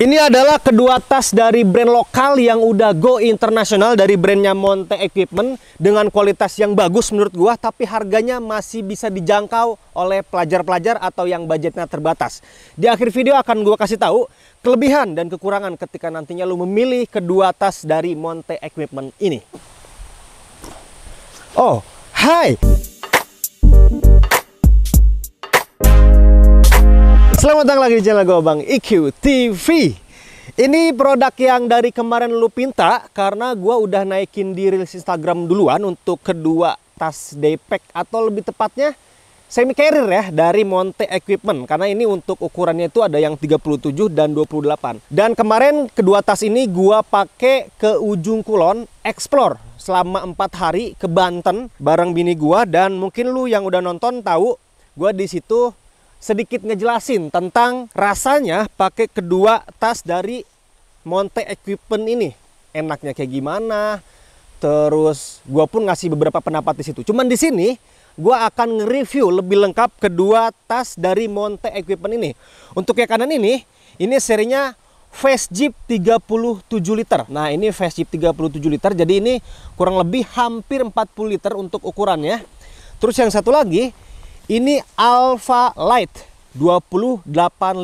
Ini adalah kedua tas dari brand lokal yang udah go internasional, dari brandnya Monte Equipment, dengan kualitas yang bagus menurut gua, tapi harganya masih bisa dijangkau oleh pelajar-pelajar atau yang budgetnya terbatas. Di akhir video akan gua kasih tahu kelebihan dan kekurangan ketika nantinya lu memilih kedua tas dari Monte Equipment ini. Oh, hai. Selamat datang lagi di channel gue, Bang IQ TV. Ini produk yang dari kemarin lu pinta, karena gue udah naikin di reels Instagram duluan untuk kedua tas daypack, atau lebih tepatnya semi carrier ya, dari Monte Equipment. Karena ini untuk ukurannya itu ada yang 37 dan 28. Dan kemarin kedua tas ini gue pakai ke Ujung Kulon explore selama 4 hari ke Banten bareng bini gue. Dan mungkin lu yang udah nonton tahu gue di situ sedikit ngejelasin tentang rasanya pakai kedua tas dari Monte Equipment ini. Enaknya kayak gimana? Terus gue pun ngasih beberapa pendapat di situ. Cuman di sini gue akan nge-review lebih lengkap kedua tas dari Monte Equipment ini. Untuk yang kanan ini serinya Fast Jeep 37 liter. Nah, ini Fast Jeep 37 liter. Jadi ini kurang lebih hampir 40 liter untuk ukurannya. Terus yang satu lagi, ini Alpha Light 28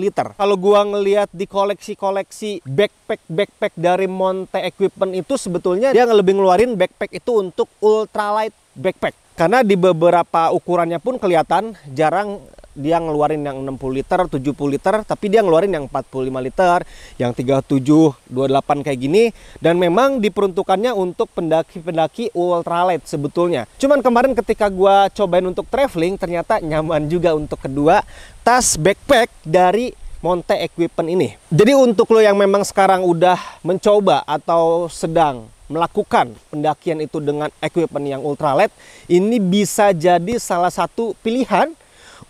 liter. Kalau gua ngelihat di koleksi-koleksi backpack dari Monte Equipment itu, sebetulnya dia lebih ngeluarin backpack itu untuk ultralight backpack. Karena di beberapa ukurannya pun kelihatan jarang dia ngeluarin yang 60 liter, 70 liter, tapi dia ngeluarin yang 45 liter, yang 37, 28 kayak gini. Dan memang diperuntukannya untuk pendaki-pendaki ultralight sebetulnya. Cuman kemarin ketika gua cobain untuk traveling, ternyata nyaman juga untuk kedua tas backpack dari Monte Equipment ini. Jadi untuk lo yang memang sekarang udah mencoba atau sedang melakukan pendakian itu dengan equipment yang ultralight, ini bisa jadi salah satu pilihan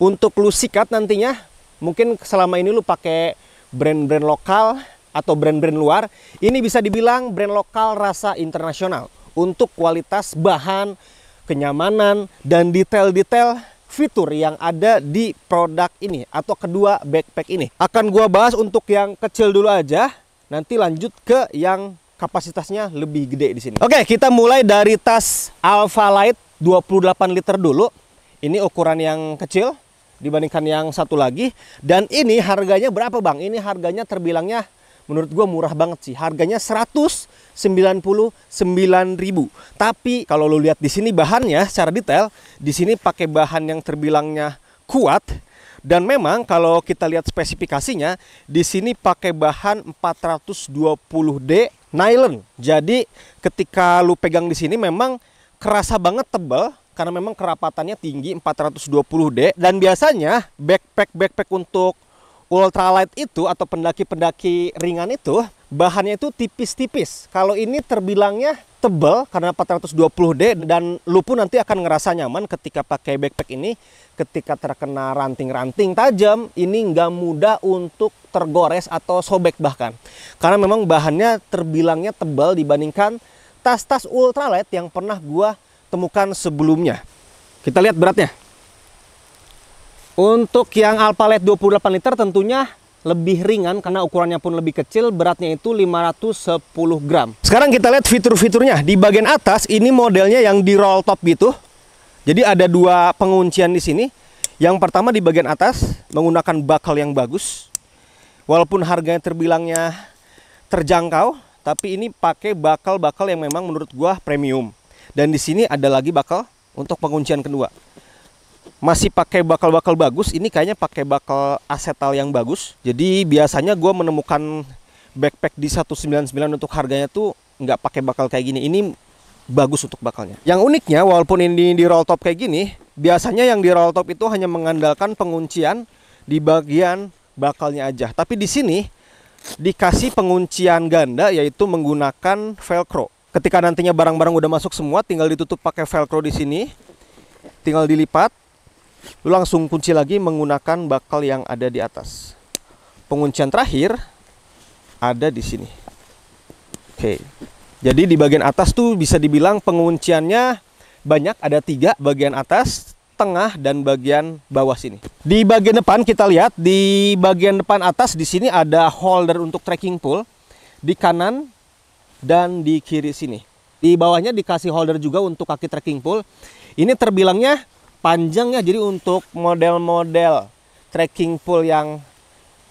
untuk lu sikat nantinya. Mungkin selama ini lu pakai brand-brand lokal atau brand-brand luar, ini bisa dibilang brand lokal rasa internasional untuk kualitas bahan, kenyamanan, dan detail-detail fitur yang ada di produk ini atau kedua backpack ini. Akan gua bahas untuk yang kecil dulu aja, nanti lanjut ke yang kapasitasnya lebih gede di sini. Oke, kita mulai dari tas Alpha Light 28 liter dulu. Ini ukuran yang kecil dibandingkan yang satu lagi. Dan ini harganya berapa, Bang? Ini harganya terbilangnya menurut gue murah banget sih. Harganya 199.000. Tapi kalau lo lihat di sini bahannya secara detail, di sini pakai bahan yang terbilangnya kuat. Dan memang kalau kita lihat spesifikasinya, di sini pakai bahan 420D nylon. Jadi ketika lu pegang di sini memang kerasa banget tebal, karena memang kerapatannya tinggi 420D. Dan biasanya backpack untuk ultralight itu atau pendaki-pendaki ringan itu bahannya itu tipis-tipis. Kalau ini terbilangnya tebal karena 420D, dan lu pun nanti akan ngerasa nyaman ketika pakai backpack ini. Ketika terkena ranting-ranting tajam, ini nggak mudah untuk tergores atau sobek bahkan. Karena memang bahannya terbilangnya tebal dibandingkan tas-tas ultralight yang pernah gua temukan sebelumnya. Kita lihat beratnya. Untuk yang Alpha Light 28 liter tentunya lebih ringan karena ukurannya pun lebih kecil, beratnya itu 510 gram. Sekarang kita lihat fitur-fiturnya. Di bagian atas ini modelnya yang di roll top gitu. Jadi ada dua penguncian di sini. Yang pertama di bagian atas menggunakan bakal yang bagus. Walaupun harganya terbilangnya terjangkau, tapi ini pakai bakal-bakal yang memang menurut gua premium. Dan di sini ada lagi bakal untuk penguncian kedua. Masih pakai bakal-bakal bagus. Ini kayaknya pakai bakal asetal yang bagus. Jadi biasanya gua menemukan backpack di 199 untuk harganya tuh nggak pakai bakal kayak gini. Ini bagus untuk bakalnya. Yang uniknya, walaupun ini di roll top kayak gini, biasanya yang di roll top itu hanya mengandalkan penguncian di bagian bakalnya aja. Tapi di sini dikasih penguncian ganda, yaitu menggunakan velcro. Ketika nantinya barang-barang udah masuk semua, tinggal ditutup pakai velcro di sini. Tinggal dilipat, lu langsung kunci lagi menggunakan bakal yang ada di atas. Penguncian terakhir ada di sini. Oke. Jadi di bagian atas tuh bisa dibilang pengunciannya banyak, ada 3 bagian atas. tengah dan bagian bawah sini. Di bagian depan kita lihat, di bagian depan atas di sini ada holder untuk trekking pole di kanan dan di kiri sini. Di bawahnya dikasih holder juga untuk kaki trekking pole. Ini terbilangnya panjang ya, jadi untuk model-model trekking pole yang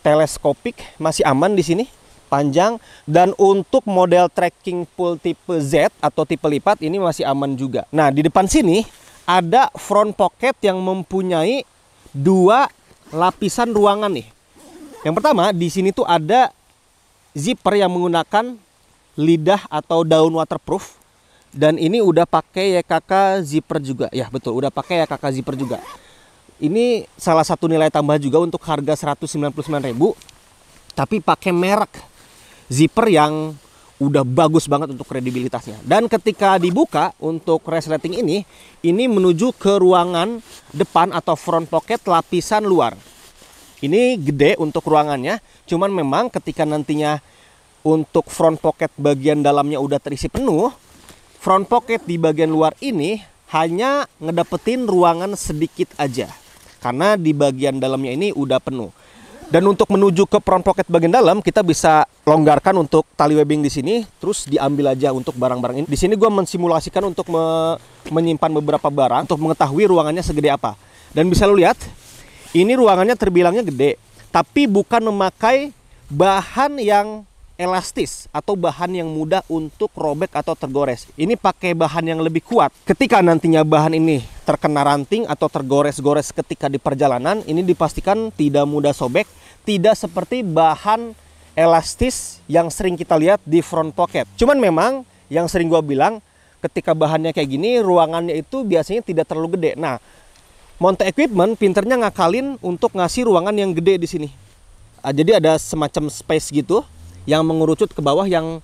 teleskopik masih aman di sini, panjang. Dan untuk model trekking pole tipe Z atau tipe lipat ini masih aman juga. Nah, di depan sini ada front pocket yang mempunyai 2 lapisan ruangan nih. Yang pertama, di sini tuh ada zipper yang menggunakan lidah atau daun waterproof. Dan ini udah pakai YKK zipper juga. Ya betul, udah pakai YKK zipper juga. Ini salah satu nilai tambah juga untuk harga 199.000. Tapi pakai merek zipper yang udah bagus banget untuk kredibilitasnya. Dan ketika dibuka untuk resleting ini menuju ke ruangan depan atau front pocket lapisan luar. Ini gede untuk ruangannya, cuman memang ketika nantinya untuk front pocket bagian dalamnya udah terisi penuh, front pocket di bagian luar ini hanya ngedapetin ruangan sedikit aja. Karena di bagian dalamnya ini udah penuh. Dan untuk menuju ke front pocket bagian dalam, kita bisa longgarkan untuk tali webbing di sini, terus diambil aja untuk barang-barang ini. Di sini gue mensimulasikan untuk menyimpan beberapa barang untuk mengetahui ruangannya segede apa. Dan bisa lo lihat, ini ruangannya terbilangnya gede, tapi bukan memakai bahan yang elastis atau bahan yang mudah untuk robek atau tergores. Ini pakai bahan yang lebih kuat. Ketika nantinya bahan ini terkena ranting atau tergores-gores ketika di perjalanan, ini dipastikan tidak mudah sobek, tidak seperti bahan elastis yang sering kita lihat di front pocket. Cuman memang yang sering gua bilang, ketika bahannya kayak gini, ruangannya itu biasanya tidak terlalu gede. Nah, Monte Equipment pinternya ngakalin untuk ngasih ruangan yang gede di sini. Jadi ada semacam space gitu yang mengerucut ke bawah, yang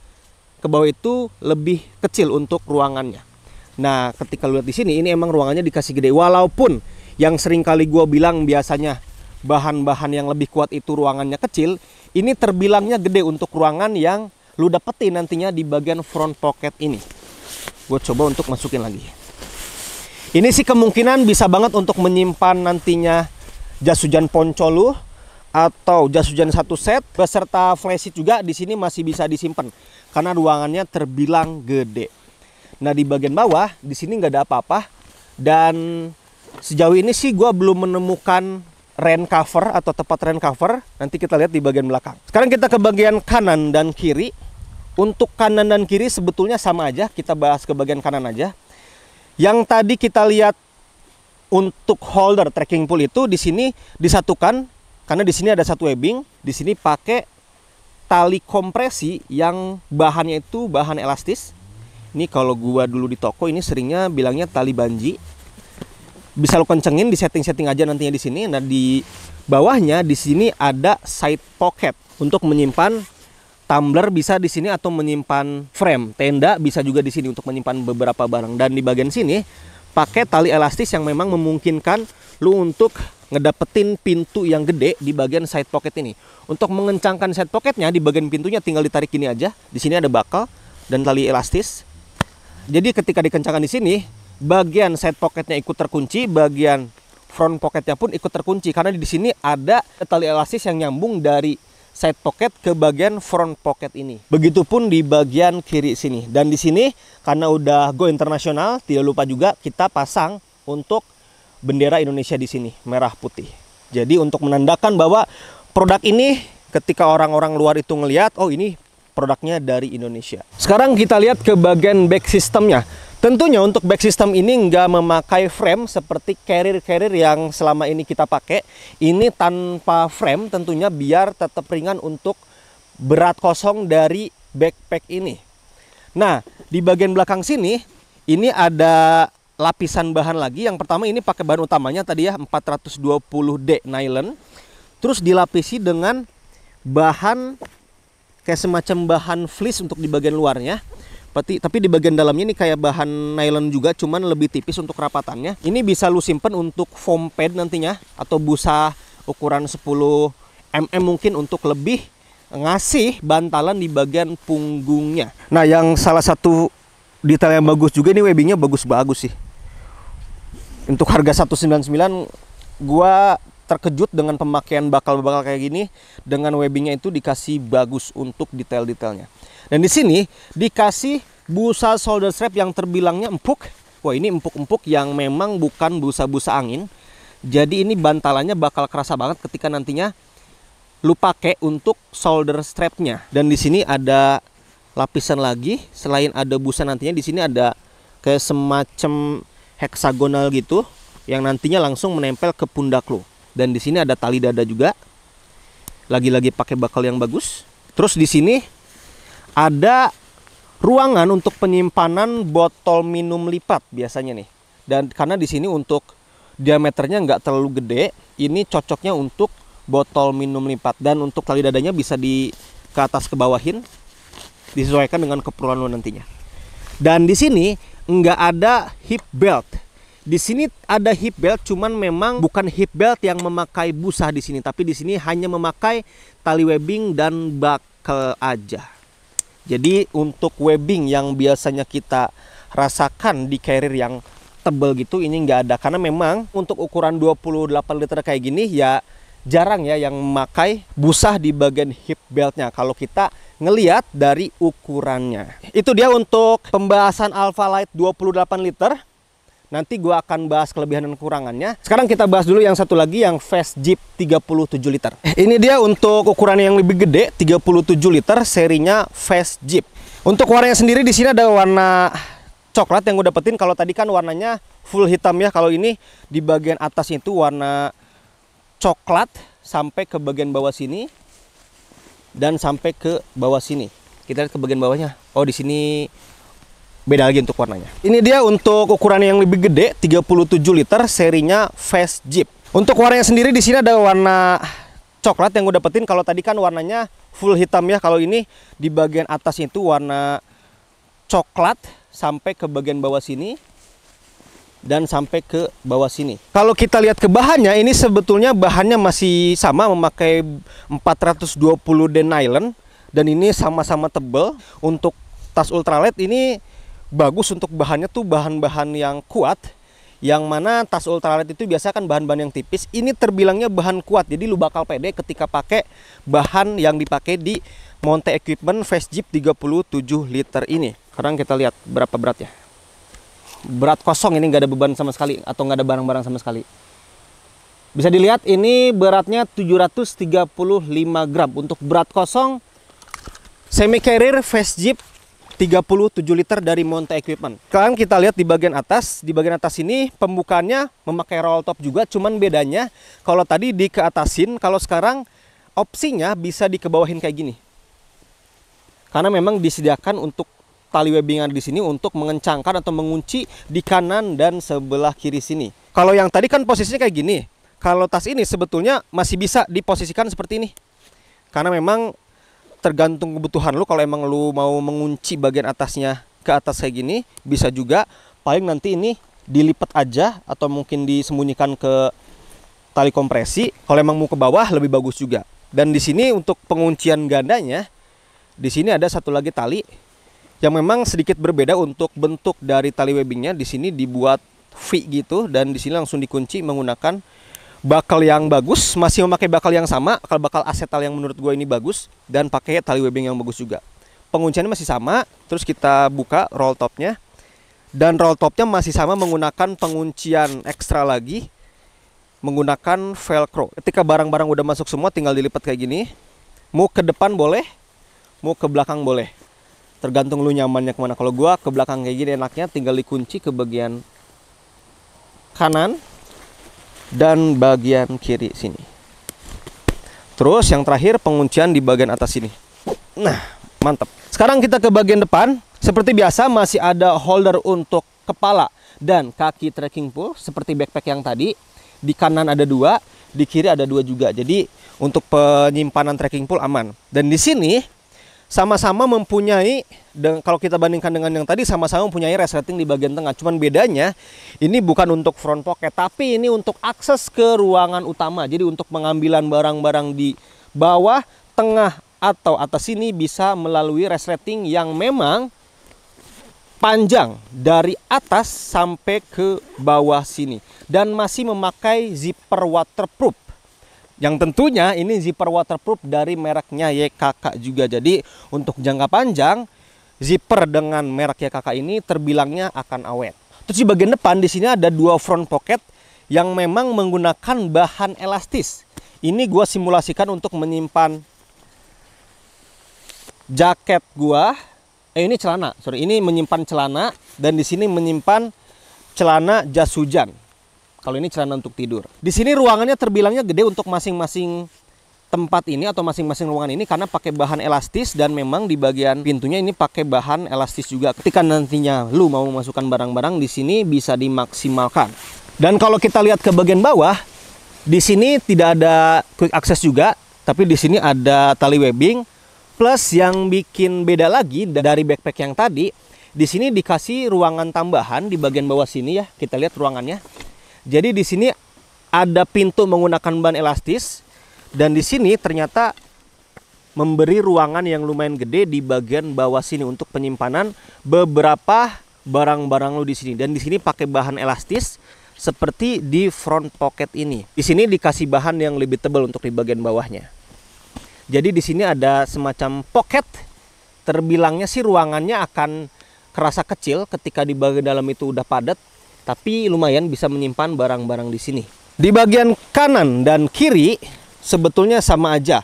ke bawah itu lebih kecil untuk ruangannya. Nah, ketika lihat di sini, ini emang ruangannya dikasih gede. Walaupun yang sering kali gue bilang biasanya bahan-bahan yang lebih kuat itu ruangannya kecil, ini terbilangnya gede untuk ruangan yang lu dapetin nantinya di bagian front pocket ini. Gue coba untuk masukin lagi. Ini sih kemungkinan bisa banget untuk menyimpan nantinya jas hujan ponco lu, atau jas hujan satu set beserta flashlight juga di sini masih bisa disimpan karena ruangannya terbilang gede. Nah, di bagian bawah di sini nggak ada apa-apa, dan sejauh ini sih gue belum menemukan rain cover atau tempat rain cover. Nanti kita lihat di bagian belakang. Sekarang kita ke bagian kanan dan kiri. Untuk kanan dan kiri sebetulnya sama aja, kita bahas ke bagian kanan aja. Yang tadi kita lihat untuk holder trekking pole itu di sini disatukan. Karena di sini ada satu webbing, di sini pakai tali kompresi yang bahannya itu bahan elastis. Ini kalau gua dulu di toko ini seringnya bilangnya tali banji. Bisa lo kencengin, di setting-setting aja nantinya di sini. Nah, di bawahnya di sini ada side pocket untuk menyimpan tumbler, bisa di sini, atau menyimpan frame tenda bisa juga di sini untuk menyimpan beberapa barang. Dan di bagian sini pakai tali elastis yang memang memungkinkan lu untuk ngedapetin pintu yang gede di bagian side pocket ini. Untuk mengencangkan side pocketnya, di bagian pintunya tinggal ditarik gini aja. Di sini ada bakal dan tali elastis. Jadi ketika dikencangkan di sini, bagian side pocketnya ikut terkunci, bagian front pocketnya pun ikut terkunci. Karena di sini ada tali elastis yang nyambung dari side pocket ke bagian front pocket ini. Begitupun di bagian kiri sini. Dan di sini karena udah go internasional, tidak lupa juga kita pasang untuk bendera Indonesia di sini, merah putih. Jadi untuk menandakan bahwa produk ini ketika orang-orang luar itu ngelihat, oh ini produknya dari Indonesia. Sekarang kita lihat ke bagian back systemnya. Tentunya untuk back system ini nggak memakai frame seperti carrier-carrier yang selama ini kita pakai. Ini tanpa frame tentunya biar tetap ringan untuk berat kosong dari backpack ini. Nah, di bagian belakang sini, ini ada lapisan bahan lagi. Yang pertama ini pakai bahan utamanya tadi ya, 420D nylon. Terus dilapisi dengan bahan kayak semacam bahan fleece untuk di bagian luarnya. Tapi di bagian dalamnya ini kayak bahan nylon juga, cuman lebih tipis untuk kerapatannya. Ini bisa lu simpen untuk foam pad nantinya, atau busa ukuran 10 mm mungkin untuk lebih ngasih bantalan di bagian punggungnya. Nah, yang salah satu detail yang bagus juga, ini webbingnya bagus-bagus sih. Untuk harga 199 gua terkejut dengan pemakaian bakal-bakal kayak gini, dengan webbingnya itu dikasih bagus untuk detail-detailnya. Dan di sini dikasih busa shoulder strap yang terbilangnya empuk. Wah, ini empuk-empuk yang memang bukan busa-busa angin. Jadi ini bantalannya bakal kerasa banget ketika nantinya lu pakai untuk shoulder strapnya. Dan di sini ada lapisan lagi, selain ada busa nantinya di sini ada kayak semacam heksagonal gitu yang nantinya langsung menempel ke pundak lu. Dan di sini ada tali dada juga. Lagi-lagi pakai bakal yang bagus. Terus di sini ada ruangan untuk penyimpanan botol minum lipat biasanya nih. Dan karena di sini untuk diameternya nggak terlalu gede, ini cocoknya untuk botol minum lipat. Dan untuk tali dadanya bisa ke atas ke bawahin, disesuaikan dengan keperluan lo nantinya. Dan di sini nggak ada hip belt. Di sini ada hip belt, cuman memang bukan hip belt yang memakai busa di sini, tapi di sini hanya memakai tali webbing dan buckle aja. Jadi untuk webbing yang biasanya kita rasakan di carrier yang tebel gitu, ini nggak ada. Karena memang untuk ukuran 28 liter kayak gini ya jarang ya yang memakai busa di bagian hip beltnya kalau kita ngeliat dari ukurannya. Itu dia untuk pembahasan Alphalite 28 liter. Nanti gua akan bahas kelebihan dan kekurangannya. Sekarang kita bahas dulu yang satu lagi, yang Fast Jeep 37 liter. Ini dia untuk ukuran yang lebih gede, 37 liter, serinya Fast Jeep. Untuk warnanya sendiri di sini ada warna coklat yang gue dapetin. Kalau tadi kan warnanya full hitam ya. Kalau ini di bagian atasnya itu warna coklat sampai ke bagian bawah sini dan sampai ke bawah sini. Kita lihat ke bagian bawahnya. Oh, di sini beda lagi untuk warnanya. Ini dia untuk ukuran yang lebih gede, 37 liter, serinya Fast Jeep. Untuk warnanya sendiri di sini ada warna coklat yang gue dapetin. Kalau tadi kan warnanya full hitam ya. Kalau ini di bagian atasnya itu warna coklat sampai ke bagian bawah sini dan sampai ke bawah sini. Kalau kita lihat ke bahannya, ini sebetulnya bahannya masih sama, memakai 420 D nylon dan ini sama-sama tebal. Untuk tas ultralight ini bagus, untuk bahannya tuh bahan-bahan yang kuat, yang mana tas ultralight itu biasa kan bahan-bahan yang tipis. Ini terbilangnya bahan kuat, jadi lu bakal pede ketika pakai bahan yang dipakai di Monte Equipment Fast Jeep 37 liter ini. Sekarang kita lihat berapa beratnya. Berat kosong, ini nggak ada beban sama sekali atau nggak ada barang-barang sama sekali. Bisa dilihat ini beratnya 735 gram. Untuk berat kosong semi carrier Fast Jeep 37 liter dari Monte Equipment. Sekarang kita lihat di bagian atas. Di bagian atas ini pembukaannya memakai roll top juga. Cuman bedanya kalau tadi dikeatasin, kalau sekarang opsinya bisa dikebawahin kayak gini. Karena memang disediakan untuk tali webbingan di sini untuk mengencangkan atau mengunci di kanan dan sebelah kiri sini. Kalau yang tadi kan posisinya kayak gini. Kalau tas ini sebetulnya masih bisa diposisikan seperti ini. Karena memang tergantung kebutuhan lu. Kalau emang lu mau mengunci bagian atasnya ke atas kayak gini, bisa juga. Paling nanti ini dilipat aja atau mungkin disembunyikan ke tali kompresi. Kalau emang mau ke bawah lebih bagus juga. Dan di sini untuk penguncian gandanya, di sini ada satu lagi tali yang memang sedikit berbeda untuk bentuk dari tali webbingnya. Di sini dibuat V gitu dan di sini langsung dikunci menggunakan bakal yang bagus, masih memakai bakal yang sama, bakal asetal yang menurut gue ini bagus, dan pakai tali webbing yang bagus juga. Pengunciannya masih sama. Terus kita buka roll topnya, dan roll topnya masih sama menggunakan penguncian ekstra lagi, menggunakan velcro. Ketika barang-barang udah masuk semua, tinggal dilipat kayak gini. Mau ke depan boleh, mau ke belakang boleh, tergantung lu nyamannya kemana. Kalau gua ke belakang kayak gini enaknya, tinggal dikunci ke bagian kanan dan bagian kiri sini. Terus yang terakhir penguncian di bagian atas sini. Nah, mantap. Sekarang kita ke bagian depan. Seperti biasa masih ada holder untuk kepala dan kaki trekking pole seperti backpack yang tadi. Di kanan ada 2, di kiri ada 2 juga. Jadi untuk penyimpanan trekking pole aman. Dan di sini sama-sama mempunyai, kalau kita bandingkan dengan yang tadi, sama-sama mempunyai resleting di bagian tengah. Cuman bedanya ini bukan untuk front pocket, tapi ini untuk akses ke ruangan utama. Jadi untuk pengambilan barang-barang di bawah, tengah, atau atas sini bisa melalui resleting yang memang panjang dari atas sampai ke bawah sini dan masih memakai zipper waterproof. Yang tentunya ini zipper waterproof dari mereknya YKK juga. Jadi untuk jangka panjang zipper dengan merek YKK ini terbilangnya akan awet. Terus di bagian depan di sini ada dua front pocket yang memang menggunakan bahan elastis. Ini gua simulasikan untuk menyimpan jaket gua. Ini celana, sorry, ini menyimpan celana dan di sini menyimpan celana jas hujan. Kalau ini celana untuk tidur. Di sini ruangannya terbilangnya gede untuk masing-masing tempat ini atau masing-masing ruangan ini karena pakai bahan elastis dan memang di bagian pintunya ini pakai bahan elastis juga. Ketika nantinya lu mau memasukkan barang-barang di sini bisa dimaksimalkan. Dan kalau kita lihat ke bagian bawah, di sini tidak ada quick access juga, tapi di sini ada tali webbing. Plus yang bikin beda lagi dari backpack yang tadi, di sini dikasih ruangan tambahan di bagian bawah sini ya. Kita lihat ruangannya. Jadi di sini ada pintu menggunakan bahan elastis dan di sini ternyata memberi ruangan yang lumayan gede di bagian bawah sini untuk penyimpanan beberapa barang-barang lo di sini. Dan di sini pakai bahan elastis seperti di front pocket ini. Di sini dikasih bahan yang lebih tebal untuk di bagian bawahnya. Jadi di sini ada semacam pocket. Terbilangnya sih ruangannya akan kerasa kecil ketika di bagian dalam itu udah padat, tapi lumayan bisa menyimpan barang-barang di sini. Di bagian kanan dan kiri sebetulnya sama aja.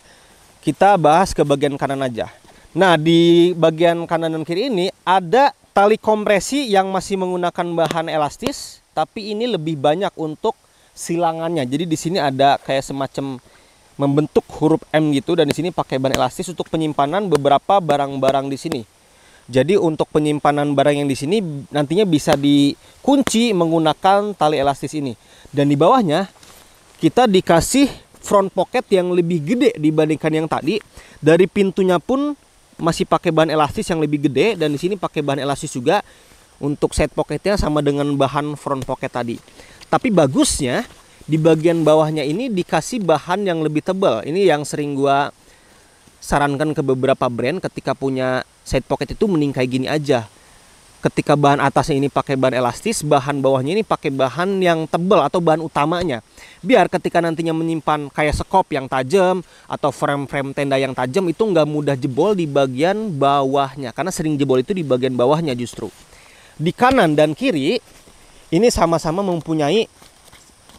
Kita bahas ke bagian kanan aja. Nah, di bagian kanan dan kiri ini ada tali kompresi yang masih menggunakan bahan elastis, tapi ini lebih banyak untuk silangannya. Jadi di sini ada kayak semacam membentuk huruf M gitu dan di sini pakai bahan elastis untuk penyimpanan beberapa barang-barang di sini. Jadi untuk penyimpanan barang yang di sini nantinya bisa dikunci menggunakan tali elastis ini. Dan di bawahnya kita dikasih front pocket yang lebih gede dibandingkan yang tadi. Dari pintunya pun masih pakai bahan elastis yang lebih gede dan di sini pakai bahan elastis juga. Untuk side pocketnya sama dengan bahan front pocket tadi. Tapi bagusnya di bagian bawahnya ini dikasih bahan yang lebih tebal. Ini yang sering gua sarankan ke beberapa brand ketika punya side pocket itu mending kayak gini aja. Ketika bahan atasnya ini pakai bahan elastis, bahan bawahnya ini pakai bahan yang tebal atau bahan utamanya. Biar ketika nantinya menyimpan kayak sekop yang tajam atau frame-frame tenda yang tajam itu nggak mudah jebol di bagian bawahnya. Karena sering jebol itu di bagian bawahnya justru. Di kanan dan kiri ini sama-sama mempunyai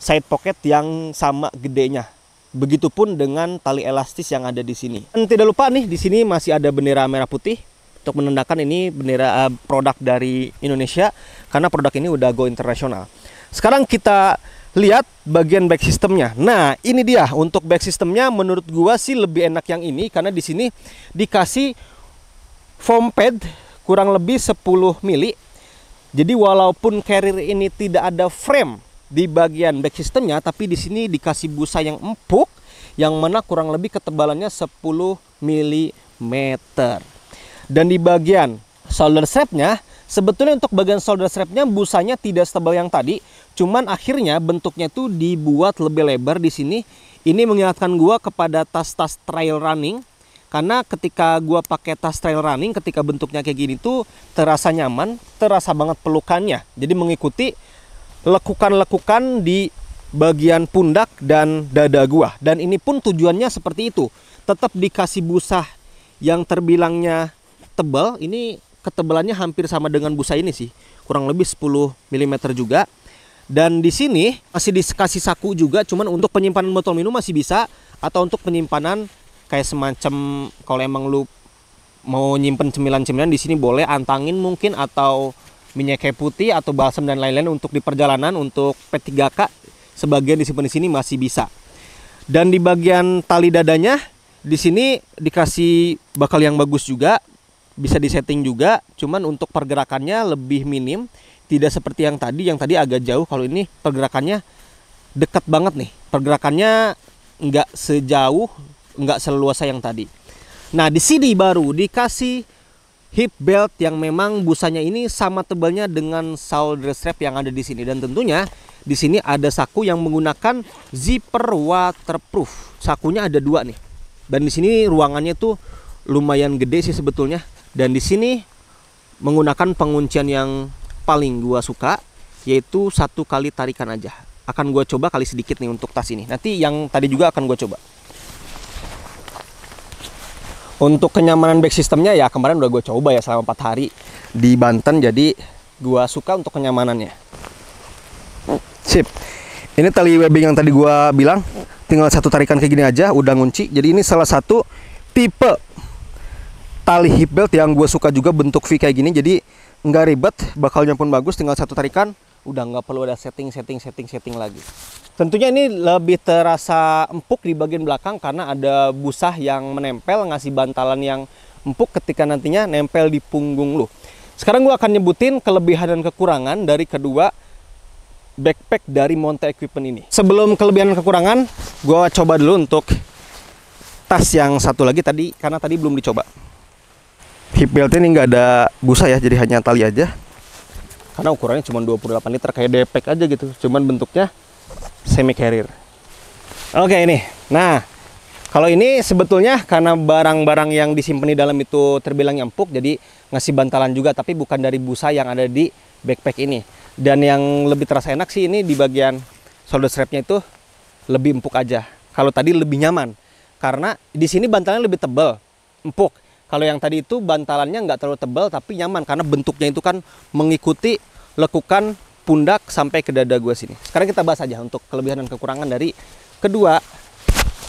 side pocket yang sama gedenya. Begitupun dengan tali elastis yang ada di sini. Dan tidak lupa nih, di sini masih ada bendera merah putih untuk menandakan ini bendera produk dari Indonesia karena produk ini udah go internasional. Sekarang kita lihat bagian back systemnya. Nah, ini dia untuk back systemnya menurut gua sih lebih enak yang ini karena di sini dikasih foam pad kurang lebih 10 mili. Jadi walaupun carrier ini tidak ada frame di bagian back systemnya, tapi di sini dikasih busa yang empuk yang mana kurang lebih ketebalannya 10 mm. Dan di bagian shoulder strapnya, sebetulnya untuk bagian shoulder strapnya busanya tidak setebal yang tadi, cuman akhirnya bentuknya itu dibuat lebih lebar di sini. Ini mengingatkan gua kepada tas-tas trail running. Karena ketika gua pakai tas trail running, ketika bentuknya kayak gini tuh terasa nyaman, terasa banget pelukannya. Jadi mengikuti lekukan-lekukan di bagian pundak dan dada gua. Dan ini pun tujuannya seperti itu. Tetap dikasih busa yang terbilangnya tebal. Ini ketebalannya hampir sama dengan busa ini sih. Kurang lebih 10 mm juga. Dan di sini masih dikasih saku juga, cuman untuk penyimpanan botol minum masih bisa, atau untuk penyimpanan kayak semacam kalau emang lu mau nyimpen cemilan-cemilan di sini boleh, antangin mungkin, atau minyak kayu putih atau balsam dan lain-lain untuk di perjalanan. Untuk P3K sebagian disimpan di sini masih bisa. Dan di bagian tali dadanya di sini dikasih bakal yang bagus juga, bisa disetting juga, cuman untuk pergerakannya lebih minim, tidak seperti yang tadi agak jauh. Kalau ini pergerakannya dekat banget nih, pergerakannya nggak sejauh, nggak seluasa yang tadi. Nah, di sini baru dikasih hip belt yang memang busanya ini sama tebalnya dengan shoulder strap yang ada di sini. Dan tentunya di sini ada saku yang menggunakan zipper waterproof. Sakunya ada 2 nih. Dan di sini ruangannya tuh lumayan gede sih sebetulnya. Dan di sini menggunakan penguncian yang paling gua suka, yaitu 1 kali tarikan aja. Akan gua coba kali sedikit nih untuk tas ini. Nanti yang tadi juga akan gua coba. Untuk kenyamanan back systemnya ya kemarin udah gue coba ya selama 4 hari di Banten, jadi gue suka untuk kenyamanannya. Sip. Ini tali webbing yang tadi gue bilang, tinggal 1 tarikan kayak gini aja udah ngunci. Jadi ini salah satu tipe tali hip belt yang gue suka juga, bentuk V kayak gini. Jadi nggak ribet, bakalnya pun bagus, tinggal 1 tarikan udah nggak perlu ada setting lagi. Tentunya ini lebih terasa empuk di bagian belakang karena ada busah yang menempel, ngasih bantalan yang empuk ketika nantinya nempel di punggung lu. Sekarang gue akan nyebutin kelebihan dan kekurangan dari kedua backpack dari Monte Equipment ini. Sebelum kelebihan dan kekurangan, gue coba dulu untuk tas yang satu lagi tadi, karena tadi belum dicoba. Hip belt ini nggak ada busah ya, jadi hanya tali aja. Karena ukurannya cuma 28 liter, kayak depek aja gitu. Cuman bentuknya semi carrier. Oke, ini. Nah, kalau ini sebetulnya karena barang-barang yang disimpan di dalam itu terbilang empuk, jadi ngasih bantalan juga, tapi bukan dari busa yang ada di backpack ini. Dan yang lebih terasa enak sih ini di bagian shoulder strapnya itu lebih empuk aja. Kalau tadi lebih nyaman, karena di sini bantalannya lebih tebal, empuk. Kalau yang tadi itu bantalannya nggak terlalu tebal tapi nyaman, karena bentuknya itu kan mengikuti lekukan pundak sampai ke dada gue sini. Sekarang kita bahas aja untuk kelebihan dan kekurangan dari kedua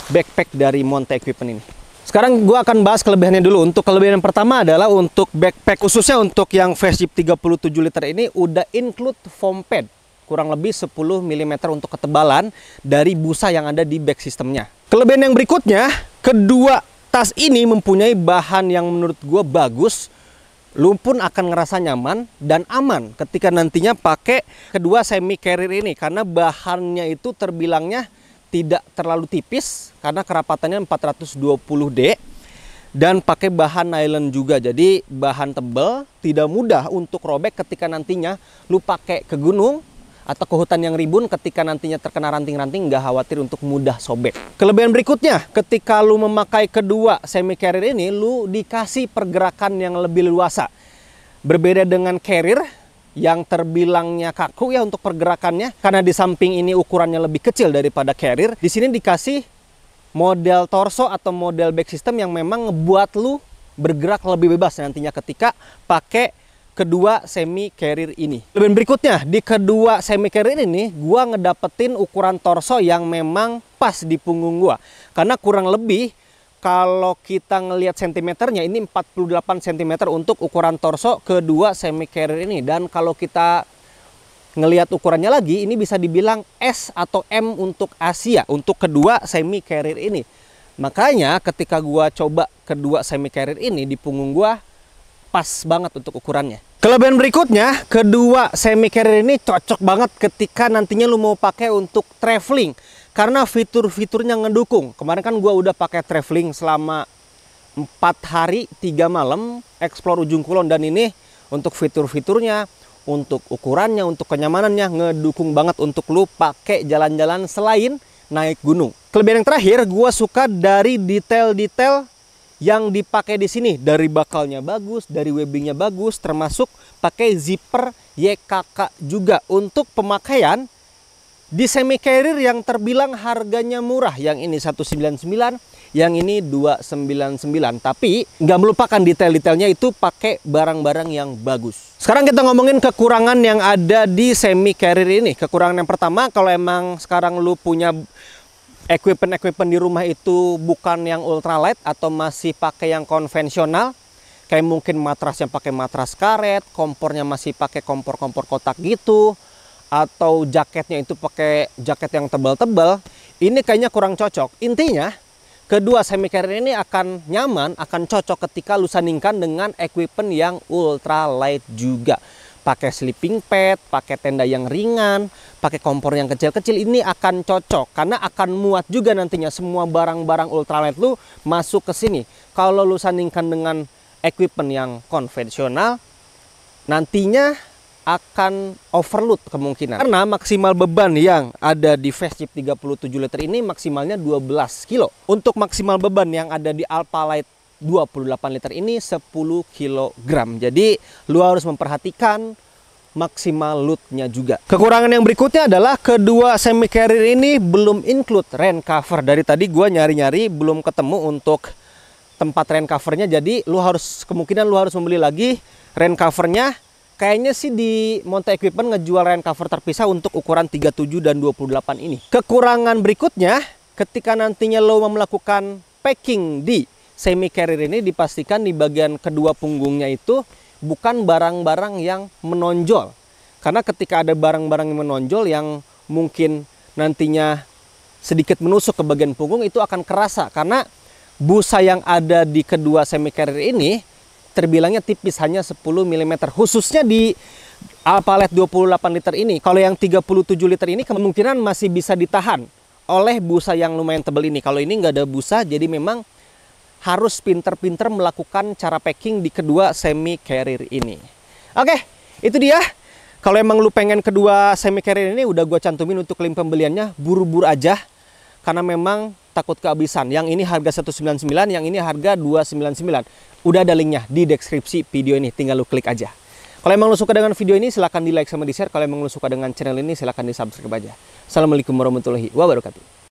backpack dari Monte Equipment ini. Sekarang gue akan bahas kelebihannya dulu. Untuk kelebihan yang pertama adalah untuk backpack, khususnya untuk yang Face Zip 37 liter ini udah include foam pad kurang lebih 10 mm untuk ketebalan dari busa yang ada di back systemnya. Kelebihan yang berikutnya, kedua tas ini mempunyai bahan yang menurut gue bagus. Lu pun akan ngerasa nyaman dan aman ketika nantinya pakai kedua semi carrier ini, karena bahannya itu terbilangnya tidak terlalu tipis karena kerapatannya 420D dan pakai bahan nylon juga, jadi bahan tebal, tidak mudah untuk robek ketika nantinya lu pakai ke gunung atau ke hutan yang ribun. Ketika nantinya terkena ranting-ranting, nggak khawatir untuk mudah sobek. Kelebihan berikutnya, ketika lu memakai kedua semi carrier ini, lu dikasih pergerakan yang lebih leluasa. Berbeda dengan carrier yang terbilangnya kaku ya untuk pergerakannya, karena di samping ini ukurannya lebih kecil daripada carrier. Di sini dikasih model torso atau model back system yang memang ngebuat lu bergerak lebih bebas nantinya ketika pakai kedua semi carrier ini. Kelebihan berikutnya, di kedua semi carrier ini gua ngedapetin ukuran torso yang memang pas di punggung gua. Karena kurang lebih kalau kita ngelihat sentimeternya ini 48 cm untuk ukuran torso kedua semi carrier ini. Dan kalau kita ngelihat ukurannya lagi, ini bisa dibilang S atau M untuk Asia untuk kedua semi carrier ini. Makanya ketika gua coba kedua semi carrier ini di punggung gua, pas banget untuk ukurannya. Kelebihan berikutnya, kedua semi carrier ini cocok banget ketika nantinya lu mau pakai untuk traveling, karena fitur-fiturnya ngedukung. Kemarin kan gua udah pakai traveling selama 4 hari 3 malam explore Ujung Kulon, dan ini untuk fitur-fiturnya, untuk ukurannya, untuk kenyamanannya ngedukung banget untuk lu pakai jalan-jalan selain naik gunung. Kelebihan yang terakhir, gua suka dari detail-detail yang dipakai di sini. Dari bakalnya bagus, dari webbingnya bagus, termasuk pakai zipper YKK juga untuk pemakaian di semi carrier yang terbilang harganya murah. Yang ini 199, yang ini 299. Tapi nggak melupakan detail-detailnya itu pakai barang-barang yang bagus. Sekarang kita ngomongin kekurangan yang ada di semi carrier ini. Kekurangan yang pertama, kalau emang sekarang lu punya equipment di rumah itu bukan yang ultralight atau masih pakai yang konvensional, kayak mungkin matrasnya pakai matras karet, kompornya masih pakai kompor-kompor kotak gitu, atau jaketnya itu pakai jaket yang tebal-tebal, ini kayaknya kurang cocok. Intinya, kedua semi carrier ini akan nyaman, akan cocok ketika lu sandingkan dengan equipment yang ultralight juga. Pakai sleeping pad, pakai tenda yang ringan, pakai kompor yang kecil-kecil, ini akan cocok karena akan muat juga nantinya semua barang-barang ultralight lu masuk ke sini. Kalau lu sandingkan dengan equipment yang konvensional, nantinya akan overload kemungkinan. Karena maksimal beban yang ada di Face Zip 37 liter ini maksimalnya 12 kilo. Untuk maksimal beban yang ada di Alphalite 28 liter ini 10 kg. Jadi lu harus memperhatikan maksimal loadnya juga. Kekurangan yang berikutnya adalah kedua semi carrier ini belum include rain cover. Dari tadi gua nyari-nyari belum ketemu untuk tempat rain covernya. Jadi kemungkinan lu harus membeli lagi rain covernya. Kayaknya sih di Monte Equipment ngejual rain cover terpisah untuk ukuran 37 dan 28 ini. Kekurangan berikutnya, ketika nantinya lo mau melakukan packing di semi carrier ini, dipastikan di bagian kedua punggungnya itu bukan barang-barang yang menonjol. Karena ketika ada barang-barang yang menonjol yang mungkin nantinya sedikit menusuk ke bagian punggung, itu akan kerasa. Karena busa yang ada di kedua semi carrier ini terbilangnya tipis, hanya 10 mm. Khususnya di Alphalet 28 liter ini. Kalau yang 37 liter ini kemungkinan masih bisa ditahan oleh busa yang lumayan tebal ini. Kalau ini nggak ada busa, jadi memang harus pinter-pinter melakukan cara packing di kedua semi carrier ini. Oke, itu dia. Kalau emang lu pengen kedua semi carrier ini, udah gua cantumin untuk link pembeliannya, buru-buru aja. Karena memang takut kehabisan. Yang ini harga 199, yang ini harga 299. Udah ada linknya di deskripsi video ini, tinggal lu klik aja. Kalau emang lu suka dengan video ini, silahkan di like sama di share. Kalau emang lu suka dengan channel ini, silahkan di subscribe aja. Assalamualaikum warahmatullahi wabarakatuh.